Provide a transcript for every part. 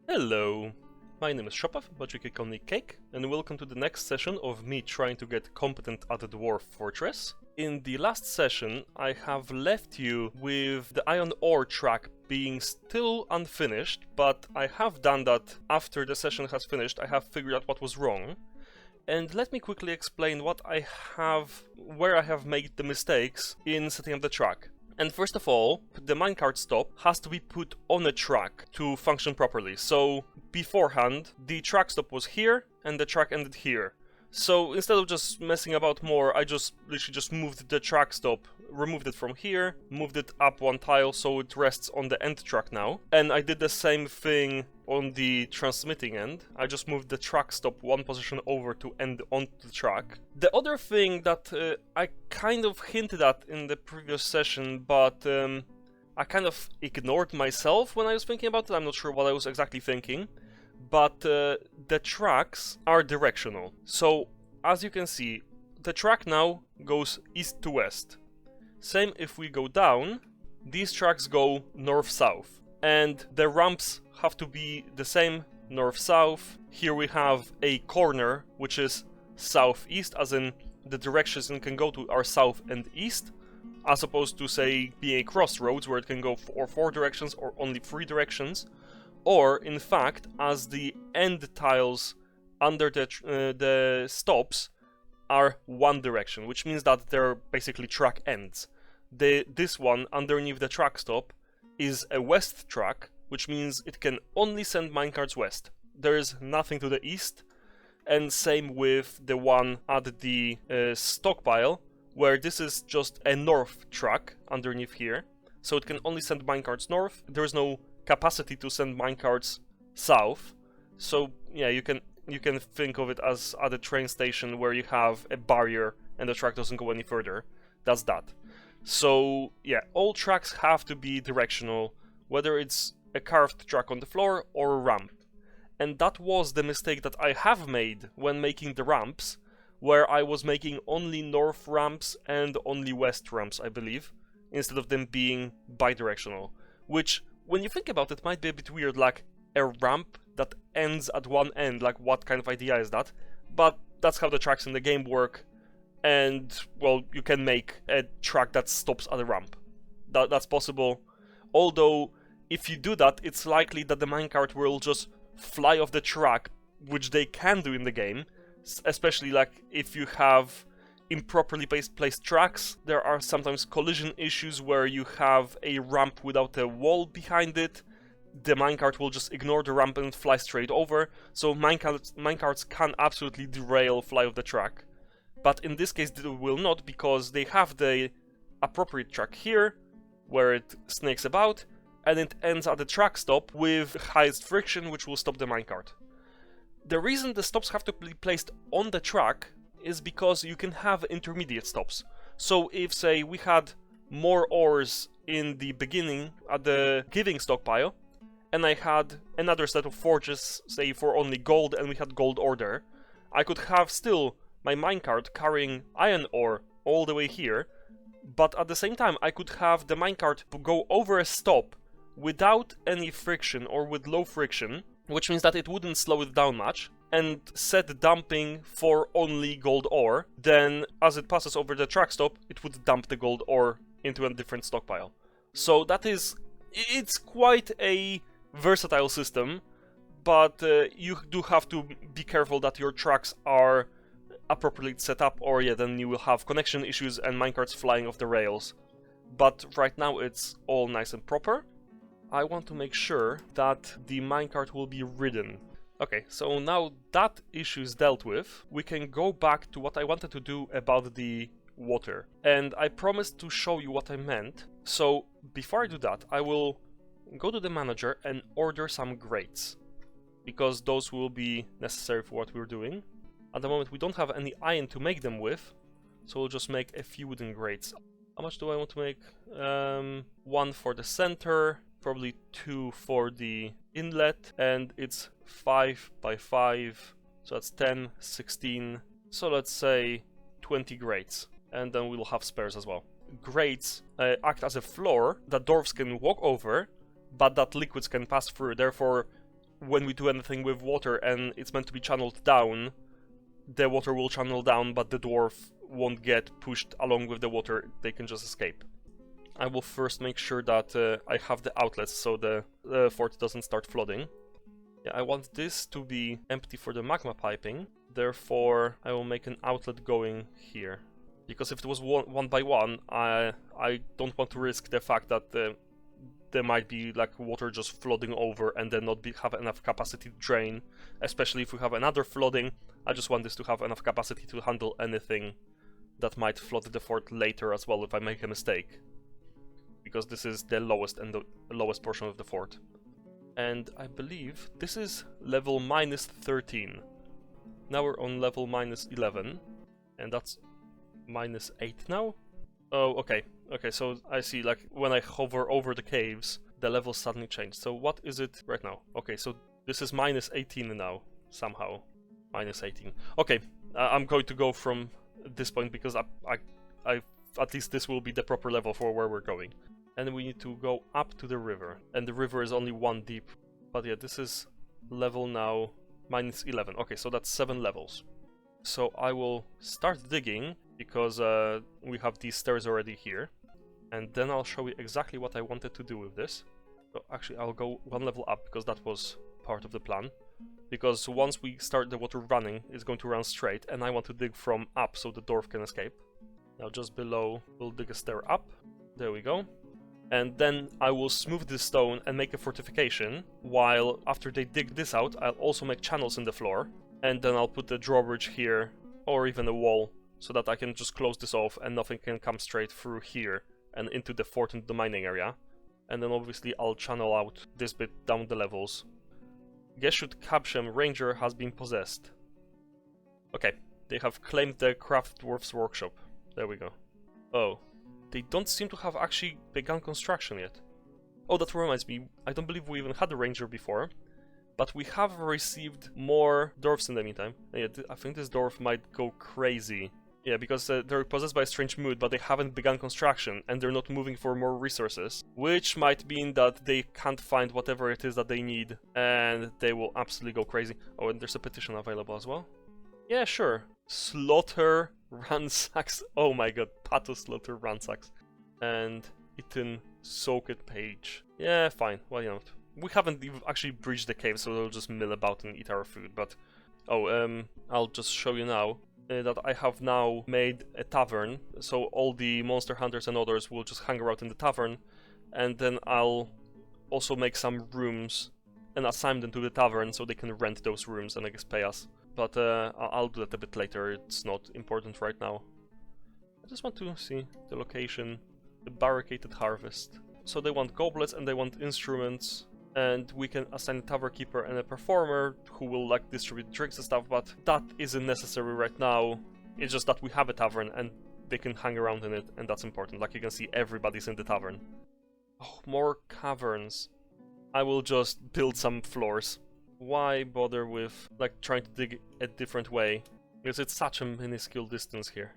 Hello, my name is Shopav, but you can call me Cake, and welcome to the next session of me trying to get competent at the Dwarf Fortress. In the last session, I have left you with the iron ore track being still unfinished, but I have done that after the session has finished. I have figured out what was wrong. And let me quickly explain where I have made the mistakes in setting up the track. And first of all, the minecart stop has to be put on a track to function properly. So beforehand, the track stop was here and the track ended here. So instead of just messing about more, I literally just moved the track stop, removed it from here, moved it up one tile so it rests on the end track now. And I did the same thing on the transmitting end. I just moved the track stop one position over to end onto the track. The other thing that I kind of hinted at in the previous session, but I kind of ignored myself when I was thinking about it. I'm not sure what I was exactly thinking. But the tracks are directional. So, as you can see, the track now goes east to west. Same if we go down, these tracks go north-south. And the ramps have to be the same, north-south. Here we have a corner, which is southeast, as in the directions it can go to are south and east, as opposed to, say, being a crossroads, where it can go four directions or only 3 directions. Or, in fact, as the end tiles under the stops are one direction, which means that they're basically track ends. This one, underneath the track stop, is a west track, which means it can only send minecarts west. There is nothing to the east, and same with the one at the stockpile, where this is just a north track underneath here, so it can only send minecarts north. There is no capacity to send minecarts south, so yeah, you can think of it as at a train station where you have a barrier and the track doesn't go any further. That's that. So yeah, all tracks have to be directional, whether it's a carved track on the floor or a ramp. And that was the mistake that I have made when making the ramps, where I was making only north ramps and only west ramps, I believe, instead of them being bidirectional, which, when you think about it, might be a bit weird, like a ramp that ends at one end, like what kind of idea is that? But that's how the tracks in the game work, and, well, you can make a track that stops at a ramp. That's possible, although if you do that, it's likely that the minecart will just fly off the track, which they can do in the game, especially like if you have improperly placed tracks. There are sometimes collision issues where you have a ramp without a wall behind it. The minecart will just ignore the ramp and fly straight over, so minecarts can absolutely fly off the track. But in this case they will not, because they have the appropriate track here, where it snakes about, and it ends at the track stop with highest friction, which will stop the minecart. The reason the stops have to be placed on the track is because you can have intermediate stops. So if, say, we had more ores in the beginning at the giving stockpile, and I had another set of forges, say, for only gold, and we had gold ore there, I could have still my minecart carrying iron ore all the way here, but at the same time I could have the minecart go over a stop without any friction or with low friction, which means that it wouldn't slow it down much, and set dumping for only gold ore. Then, as it passes over the track stop, it would dump the gold ore into a different stockpile. So it's quite a versatile system, but you do have to be careful that your tracks are appropriately set up, or yeah, then you will have connection issues and minecarts flying off the rails. But right now it's all nice and proper. I want to make sure that the minecart will be ridden. Okay, so now that issue is dealt with, we can go back to what I wanted to do about the water. And I promised to show you what I meant. So before I do that, I will go to the manager and order some grates, because those will be necessary for what we're doing. At the moment we don't have any iron to make them with, so we'll just make a few wooden grates. How much do I want to make? 1 for the center, probably 2 for the inlet, and it's 5 by 5, so that's 10, 16, so let's say 20 grates, and then we'll have spares as well. Grates act as a floor that dwarves can walk over, but that liquids can pass through. Therefore, when we do anything with water and it's meant to be channeled down, the water will channel down, but the dwarf won't get pushed along with the water, they can just escape. I will first make sure that I have the outlets so the fort doesn't start flooding. Yeah, I want this to be empty for the magma piping, therefore I will make an outlet going here. Because if it was one by one, I don't want to risk the fact that there might be like water just flooding over and then not have enough capacity to drain. Especially if we have another flooding, I just want this to have enough capacity to handle anything that might flood the fort later as well if I make a mistake. Because this is the lowest and the lowest portion of the fort. And I believe this is level minus 13. Now we're on level minus 11, and that's minus 8 now? Oh, okay. Okay, so I see, like, when I hover over the caves, the levels suddenly change. So what is it right now? Okay, so this is minus 18 now, somehow. Minus 18. Okay, I'm going to go from this point because I at least this will be the proper level for where we're going. And we need to go up to the river. And the river is only 1 deep. But yeah, this is level now minus 11. Okay, so that's 7 levels. So I will start digging because we have these stairs already here. And then I'll show you exactly what I wanted to do with this. So actually, I'll go 1 level up because that was part of the plan. Because once we start the water running, it's going to run straight. And I want to dig from up so the dwarf can escape. Now just below, we'll dig a stair up. There we go. And then I will smooth this stone and make a fortification, while after they dig this out, I'll also make channels in the floor, and then I'll put the drawbridge here, or even a wall, so that I can just close this off and nothing can come straight through here and into the fort and the mining area. And then obviously I'll channel out this bit down the levels. Geshut Kabshem Ranger has been possessed. Okay, they have claimed the Craft Dwarf's workshop. There we go. Oh. They don't seem to have actually begun construction yet. Oh, that reminds me, I don't believe we even had a ranger before, but we have received more dwarfs in the meantime. Yeah, I think this dwarf might go crazy. Yeah, because they're possessed by a strange mood, but they haven't begun construction, and they're not moving for more resources. Which might mean that they can't find whatever it is that they need, and they will absolutely go crazy. Oh, and there's a petition available as well. Yeah, sure. Slaughter Ransacks. Oh my god, Pato Slaughter Ransacks. And Eaten Soaked Page. Yeah, fine, why not? We haven't even actually breached the cave, so they'll just mill about and eat our food, but... Oh, I'll just show you now that I have now made a tavern, so all the monster hunters and others will just hang around in the tavern, and then I'll also make some rooms and assign them to the tavern so they can rent those rooms and I guess pay us. But I'll do that a bit later, it's not important right now. I just want to see the location, the barricaded harvest. So they want goblets and they want instruments, and we can assign a tavern keeper and a performer who will like distribute drinks and stuff, but that isn't necessary right now. It's just that we have a tavern and they can hang around in it, and that's important. Like you can see, everybody's in the tavern. Oh, more caverns. I will just build some floors. Why bother with, like, trying to dig a different way? Because it's such a minuscule distance here.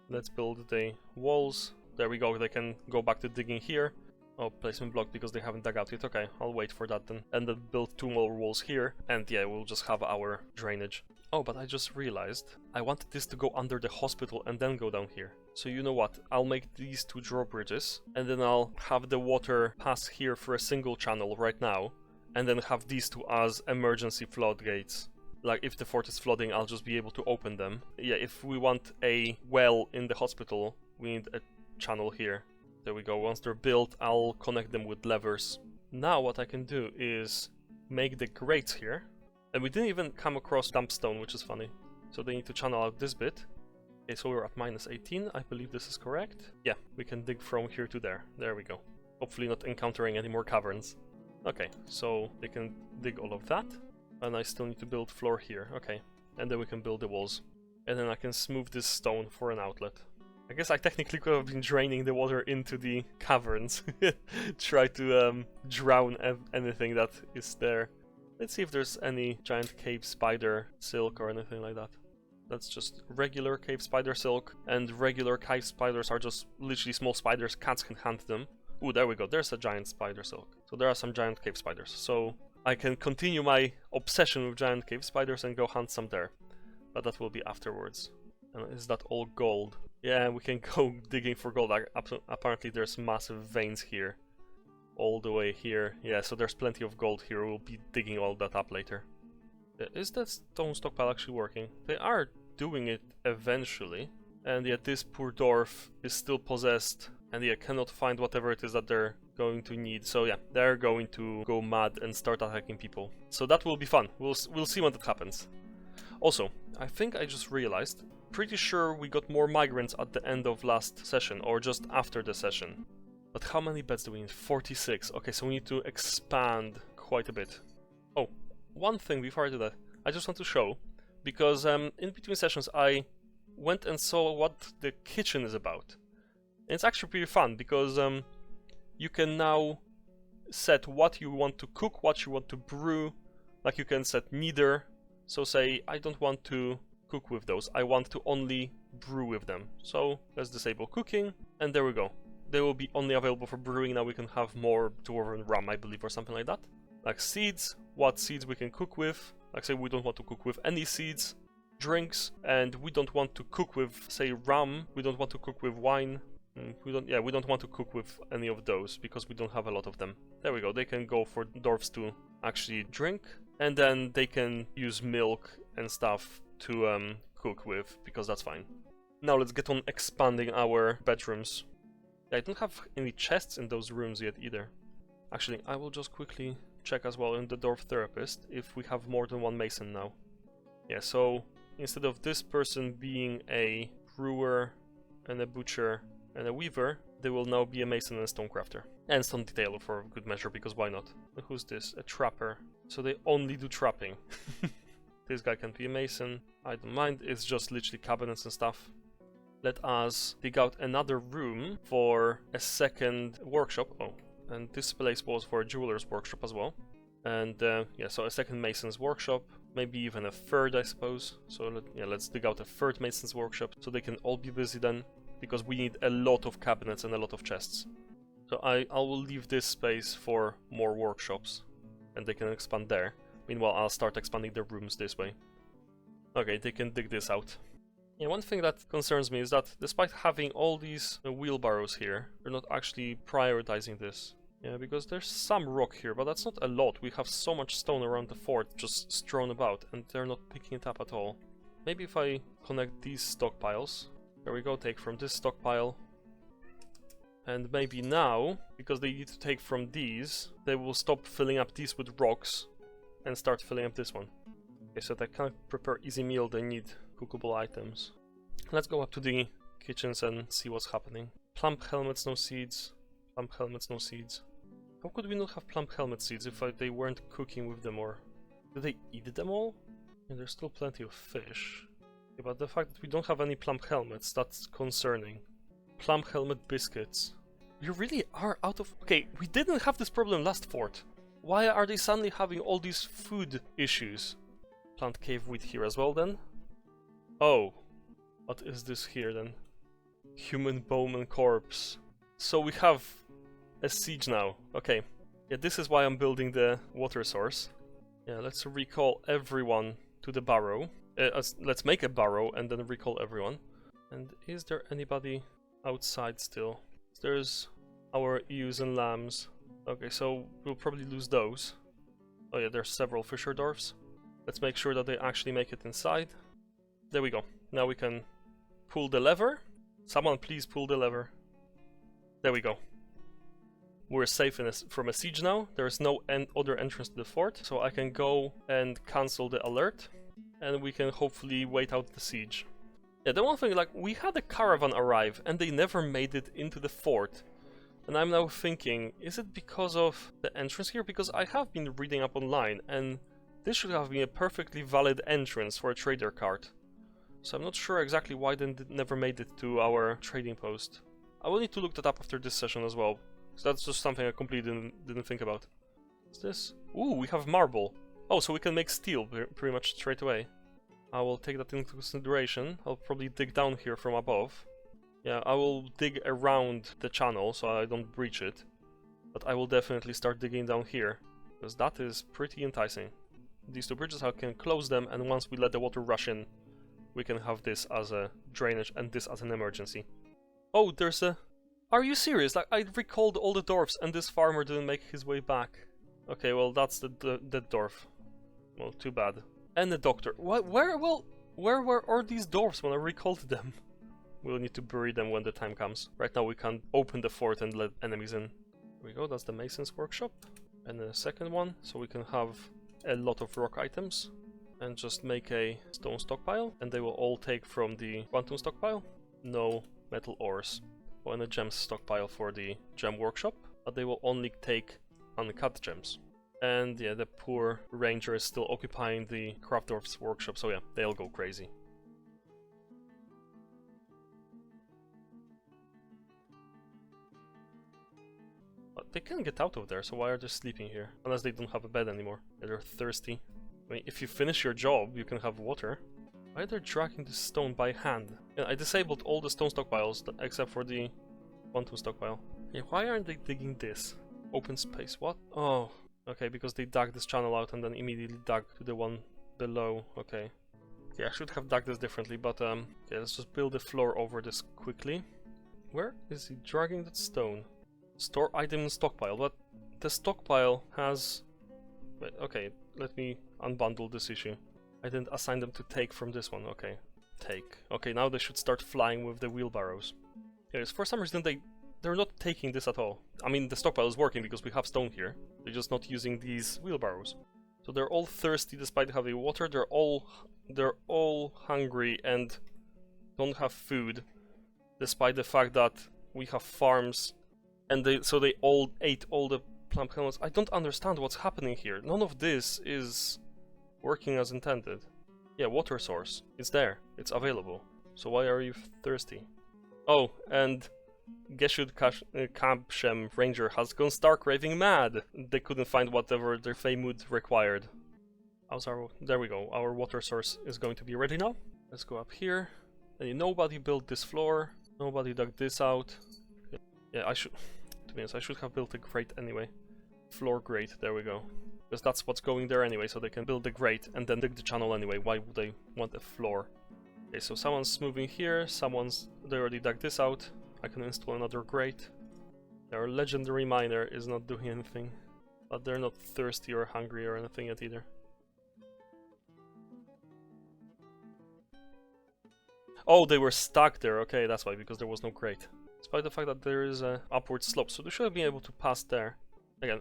Let's build the walls. There we go, they can go back to digging here. Oh, placement block because they haven't dug out yet. Okay, I'll wait for that then. And then build 2 more walls here. And yeah, we'll just have our drainage. Oh, but I just realized I wanted this to go under the hospital and then go down here. So you know what? I'll make these 2 drawbridges. And then I'll have the water pass here for a single channel right now. And then have these 2 as emergency floodgates. Like, if the fort is flooding, I'll just be able to open them. Yeah, if we want a well in the hospital, we need a channel here. There we go. Once they're built, I'll connect them with levers. Now what I can do is make the grates here. And we didn't even come across dumpstone, which is funny. So they need to channel out this bit. Okay, so we're at minus 18. I believe this is correct. Yeah, we can dig from here to there. There we go. Hopefully not encountering any more caverns. Okay, so they can dig all of that, and I still need to build floor here. Okay, and then we can build the walls. And then I can smooth this stone for an outlet. I guess I technically could have been draining the water into the caverns. Try to drown anything that is there. Let's see if there's any giant cave spider silk or anything like that. That's just regular cave spider silk, and regular cave spiders are just literally small spiders, cats can hunt them. Ooh, there we go, there's a giant spider silk. So there are some giant cave spiders. So I can continue my obsession with giant cave spiders and go hunt some there. But that will be afterwards. And is that all gold? Yeah, we can go digging for gold. Apparently there's massive veins here. All the way here. Yeah, so there's plenty of gold here. We'll be digging all that up later. Is that stone stockpile actually working? They are doing it eventually. And yet this poor dwarf is still possessed. And yeah, cannot find whatever it is that they're going to need. So yeah, they're going to go mad and start attacking people. So that will be fun. We'll see when that happens. Also, I think I just realized, pretty sure we got more migrants at the end of last session, or just after the session. But how many beds do we need? 46. Okay, so we need to expand quite a bit. Oh, one thing before I do that, I just want to show, because in between sessions I went and saw what the kitchen is about. And it's actually pretty fun, because you can now set what you want to cook, what you want to brew. Like you can set neither. So say, I don't want to cook with those, I want to only brew with them. So let's disable cooking, and there we go. They will be only available for brewing. Now we can have more dwarven rum, I believe, or something like that. Like seeds, what seeds we can cook with. Like say we don't want to cook with any seeds. Drinks, and we don't want to cook with, say, rum. We don't want to cook with wine. We don't want to cook with any of those because we don't have a lot of them. There we go. They can go for dwarves to actually drink, and then they can use milk and stuff to cook with, because that's fine. Now let's get on expanding our bedrooms. I don't have any chests in those rooms yet either. Actually, I will just quickly check as well in the Dwarf Therapist if we have more than one mason now. Yeah, so instead of this person being a brewer and a butcher and a weaver, they will now be a mason and a stonecrafter. And stone detailer for good measure, because why not? Who's this? A trapper. So they only do trapping. This guy can be a mason. I don't mind, it's just literally cabinets and stuff. Let us dig out another room for a second workshop. Oh, and this place was for a jeweler's workshop as well. And yeah, so a second mason's workshop. Maybe even a third, I suppose. So let's dig out a third mason's workshop so they can all be busy then. Because we need a lot of cabinets and a lot of chests. So I will leave this space for more workshops. And they can expand there. Meanwhile, I'll start expanding their rooms this way. Okay, they can dig this out. Yeah, one thing that concerns me is that despite having all these wheelbarrows here, they're not actually prioritizing this. Yeah, because there's some rock here, but that's not a lot. We have so much stone around the fort just strewn about, and they're not picking it up at all. Maybe if I connect these stockpiles. There we go, take from this stockpile. And maybe now, because they need to take from these, they will stop filling up these with rocks and start filling up this one. Okay, so they can't prepare easy meal, they need cookable items. Let's go up to the kitchens and see what's happening. Plump helmets, no seeds. Plump helmets, no seeds. How could we not have plump helmet seeds if they weren't cooking with them, or... Did they eat them all? Yeah, there's still plenty of fish. Yeah, but the fact that we don't have any plump helmets, that's concerning. Plump helmet biscuits. We really are out of... Okay, we didn't have this problem last fort. Why are they suddenly having all these food issues? Plant cave wheat here as well then? Oh, what is this here then? Human bowman corpse. So we have a siege now. Okay, yeah, this is why I'm building the water source. Yeah, let's recall everyone to the barrow. Let's make a barrow and then recall everyone. And is there anybody outside still? There's our ewes and lambs. Okay, so we'll probably lose those. Oh yeah, there's several fisher dwarfs. Let's make sure that they actually make it inside. There we go. Now we can pull the lever. Someone please pull the lever. There we go. We're safe from a siege now. There's no other entrance to the fort, so I can go and cancel the alert. And we can hopefully wait out the siege. Yeah, the one thing, like, we had a caravan arrive and they never made it into the fort. And I'm now thinking, is it because of the entrance here? Because I have been reading up online and this should have been a perfectly valid entrance for a trader cart. So I'm not sure exactly why they never made it to our trading post. I will need to look that up after this session as well. So that's just something I completely didn't think about. What's this? Ooh, we have marble. Oh, so we can make steel pretty much straight away. I will take that into consideration. I'll probably dig down here from above. Yeah, I will dig around the channel so I don't breach it. But I will definitely start digging down here. because that is pretty enticing. These two bridges, I can close them, and once we let the water rush in, we can have this as a drainage and this as an emergency. Oh, there's a... Are you serious? Like, I recalled all the dwarfs and this farmer didn't make his way back. Okay, well, that's the dwarf. Well, too bad. And the doctor. What? Where were all these dwarfs when I recalled them? We'll need to bury them when the time comes. Right now we can't open the fort and let enemies in. Here we go, that's the mason's workshop. And the second one, so we can have a lot of rock items. And just make a stone stockpile. And they will all take from the quantum stockpile. No metal ores. Or in a gems stockpile for the gem workshop. But they will only take uncut gems. And yeah, the poor ranger is still occupying the craft dwarf's workshop, so yeah, they'll go crazy. But they can get out of there, so why are they sleeping here? Unless they don't have a bed anymore. They're thirsty. I mean, if you finish your job, you can have water. Why are they dragging the stone by hand? Yeah, I disabled all the stone stockpiles except for the quantum stockpile. Yeah, why aren't they digging this? Open space, what? Oh. Okay, because they dug this channel out and then immediately dug to the one below. Okay. Okay, I should have dug this differently, but yeah, let's just build a floor over this quickly. Where is he dragging that stone? Store item in stockpile, but the stockpile has... Wait, okay, let me unbundle this issue. I didn't assign them to take from this one, okay. Take. Okay, now they should start flying with the wheelbarrows. Yes, for some reason they're not taking this at all. I mean, the stockpile is working because we have stone here. They're just not using these wheelbarrows. So they're all thirsty despite having water. They're all hungry and don't have food, despite the fact that we have farms. And they all ate all the plant kernels. I don't understand what's happening here. None of this is working as intended. Yeah, water source. It's there. It's available. So why are you thirsty? Oh, and Geshud Kabshem Ranger has gone stark raving mad. They couldn't find whatever their Feymud required. There we go. Our water source is going to be ready now. Let's go up here. And nobody built this floor. Nobody dug this out. Yeah, to be honest, I should have built a grate anyway. Floor grate, there we go. Because that's what's going there anyway, so they can build the grate and then dig the channel anyway. Why would they want a floor? Okay, so someone's moving here. They already dug this out. I can install another grate. Our legendary miner is not doing anything. But they're not thirsty or hungry or anything yet either. Oh, they were stuck there. Okay, that's why, because there was no grate. Despite the fact that there is an upward slope, so they should be able to pass there. Again,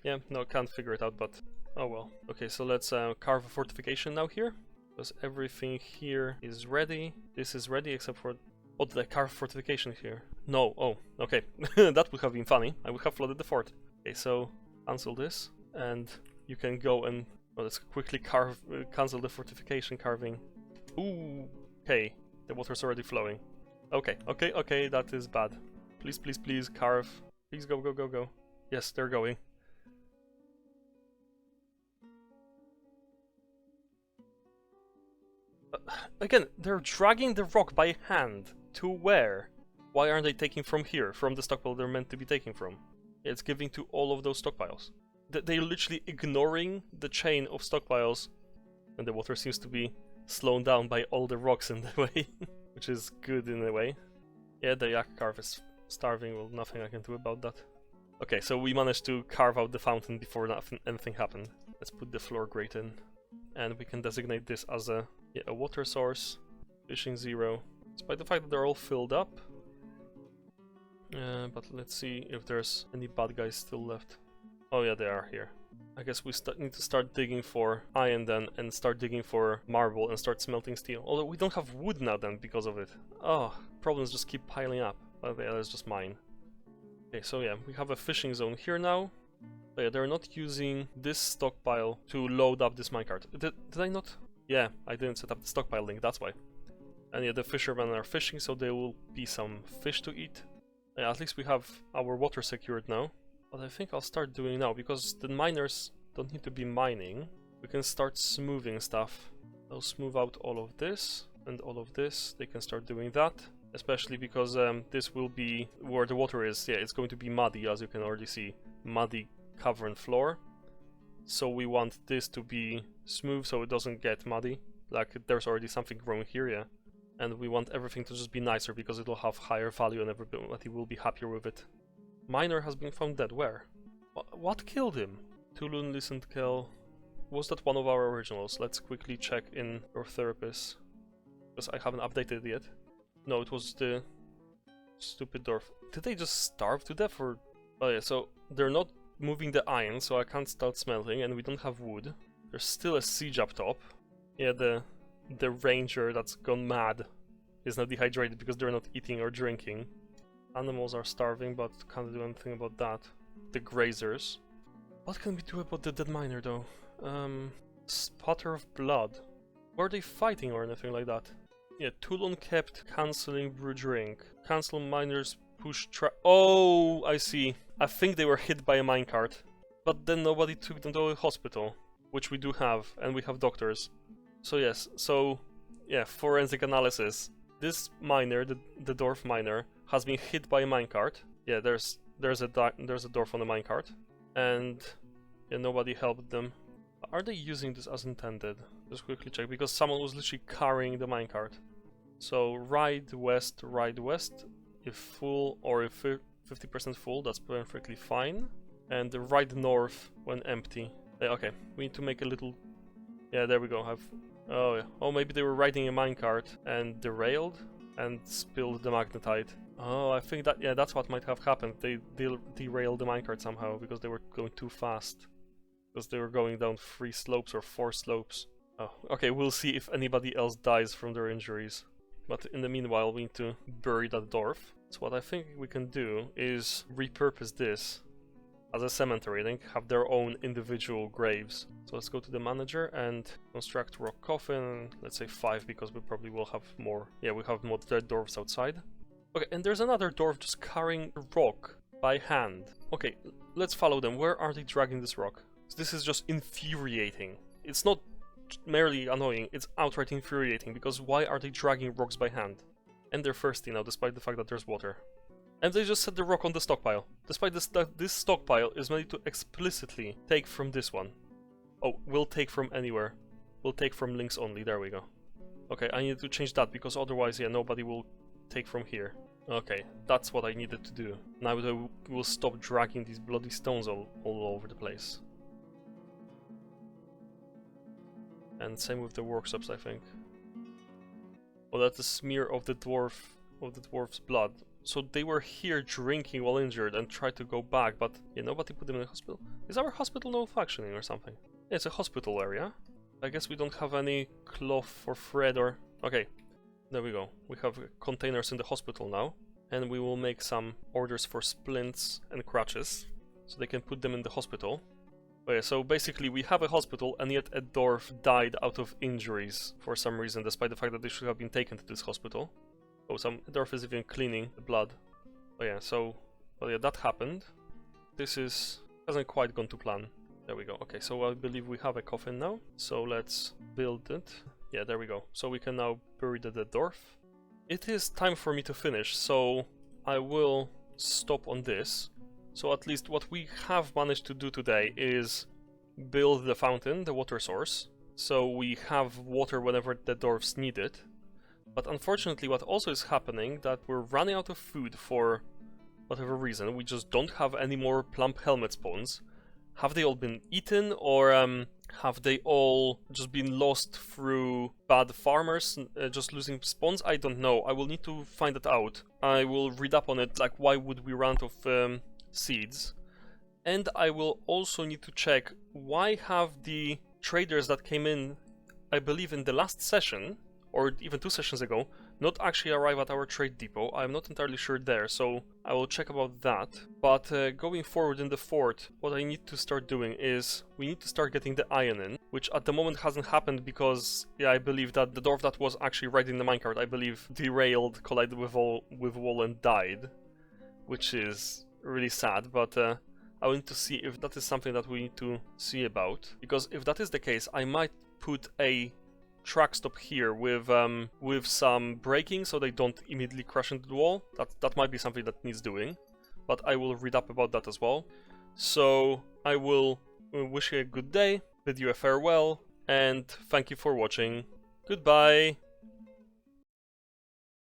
yeah, no, can't figure it out, but oh well. Okay, so let's carve a fortification now here. Because everything here is ready. This is ready except for... Oh, did I carve fortification here? No, oh, okay. That would have been funny. I would have flooded the fort. Okay, so cancel this. And you can go and... Well, let's quickly cancel the fortification carving. Ooh, okay. The water's already flowing. Okay, that is bad. Please, please, please, carve. Please go, go, go, go. Yes, they're going. Again, they're dragging the rock by hand. To where? Why aren't they taking from here? From the stockpile they're meant to be taking from? It's giving to all of those stockpiles. They're literally ignoring the chain of stockpiles. And the water seems to be slowed down by all the rocks in the way. Which is good in a way. Yeah, the yak carve is starving. Well, nothing I can do about that. Okay, so we managed to carve out the fountain before anything happened. Let's put the floor grate in. And we can designate this as a water source. Fishing 0. Despite the fact that they're all filled up. But let's see if there's any bad guys still left. Oh yeah, they are here. I guess we need to start digging for iron then, and start digging for marble and start smelting steel. Although we don't have wood now then because of it. Oh, problems just keep piling up. But yeah, that's just mine. Okay, so yeah, we have a fishing zone here now. But yeah, they're not using this stockpile to load up this minecart. Did I not? Yeah, I didn't set up the stockpile link, that's why. And yeah, the fishermen are fishing, so there will be some fish to eat. Yeah, at least we have our water secured now. But I think I'll start doing now, because the miners don't need to be mining. We can start smoothing stuff. I'll smooth out all of this and all of this. They can start doing that. Especially because this will be where the water is. Yeah, it's going to be muddy, as you can already see. Muddy cavern floor. So we want this to be smooth so it doesn't get muddy. Like there's already something growing here, yeah. And we want everything to just be nicer because it'll have higher value and everybody will be happier with it. Miner has been found dead. Where? What killed him? Tulun listened kill. Was that one of our originals? Let's quickly check in our therapist. Because I haven't updated it yet. No, it was the stupid dwarf. Did they just starve to death or... Oh yeah, so they're not moving the iron, so I can't start smelting, and we don't have wood. There's still a siege up top. Yeah, the ranger that's gone mad is now dehydrated because they're not eating or drinking. Animals are starving, but can't do anything about that. The grazers. What can we do about the dead miner though? Sputter of blood. Were they fighting or anything like that? Yeah, Toulon kept cancelling brew drink. Cancel miners push Oh, I see. I think they were hit by a minecart. But then nobody took them to a hospital. Which we do have, and we have doctors. So yes, yeah, forensic analysis. This miner, the dwarf miner, has been hit by a minecart. Yeah, there's a dwarf on the minecart. And yeah, nobody helped them. Are they using this as intended? Just quickly check, because someone was literally carrying the minecart. So ride west, if full or if 50% full, that's perfectly fine. And ride north when empty. Okay, we need to make a little... Yeah, there we go. Oh, yeah. Oh, maybe they were riding a minecart and derailed and spilled the magnetite. Oh, I think that, yeah, that's what might have happened. They derailed the minecart somehow because they were going too fast. Because they were going down 3 slopes or 4 slopes. Oh, okay, we'll see if anybody else dies from their injuries. But in the meanwhile, we need to bury that dwarf. So what I think we can do is repurpose this as a cemetery, I think, have their own individual graves. So let's go to the manager and construct rock coffin, let's say 5 because we probably will have more. Yeah, we have more dead dwarves outside. Okay, and there's another dwarf just carrying a rock by hand. Okay, let's follow them. Where are they dragging this rock? This is just infuriating. It's not merely annoying, it's outright infuriating because why are they dragging rocks by hand? And they're thirsty now despite the fact that there's water. And they just set the rock on the stockpile, despite this stockpile is made to explicitly take from this one. Oh, we'll take from anywhere. We'll take from links only, there we go. Okay, I need to change that, because otherwise, yeah, nobody will take from here. Okay, that's what I needed to do. Now we'll stop dragging these bloody stones all over the place. And same with the workshops, I think. Oh, that's a smear of the dwarf's blood. So they were here drinking while injured and tried to go back, but yeah, nobody put them in the hospital. Is our hospital not functioning or something? Yeah, it's a hospital area. I guess we don't have any cloth or thread or... Okay, there we go. We have containers in the hospital now. And we will make some orders for splints and crutches, so they can put them in the hospital. Oh yeah, so basically we have a hospital and yet a dwarf died out of injuries for some reason, despite the fact that they should have been taken to this hospital. Oh, some dwarf is even cleaning the blood. Oh yeah, so... Oh yeah, that happened. This hasn't quite gone to plan. There we go. Okay, so I believe we have a coffin now. So let's build it. Yeah, there we go. So we can now bury the dead dwarf. It is time for me to finish, so I will stop on this. So at least what we have managed to do today is build the fountain, the water source. So we have water whenever the dwarves need it. But unfortunately what also is happening, that we're running out of food for whatever reason. We just don't have any more plump helmet spawns. Have they all been eaten, or have they all just been lost through bad farmers just losing spawns? I don't know. I will need to find that out. I will read up on it, like why would we run out of seeds. And I will also need to check why have the traders that came in, I believe in the last session, or even 2 sessions ago, not actually arrive at our trade depot. I'm not entirely sure there, so I will check about that. But going forward in the fort, what I need to start doing is we need to start getting the iron in, which at the moment hasn't happened because, yeah, I believe that the dwarf that was actually riding the minecart, I believe, derailed, collided with wall and died, which is really sad, but I will need to see if that is something that we need to see about, because if that is the case, I might put a track stop here with some braking so they don't immediately crash into the wall. That might be something that needs doing, but I will read up about that as well. So I will wish you a good day, bid you a farewell, and thank you for watching. Goodbye!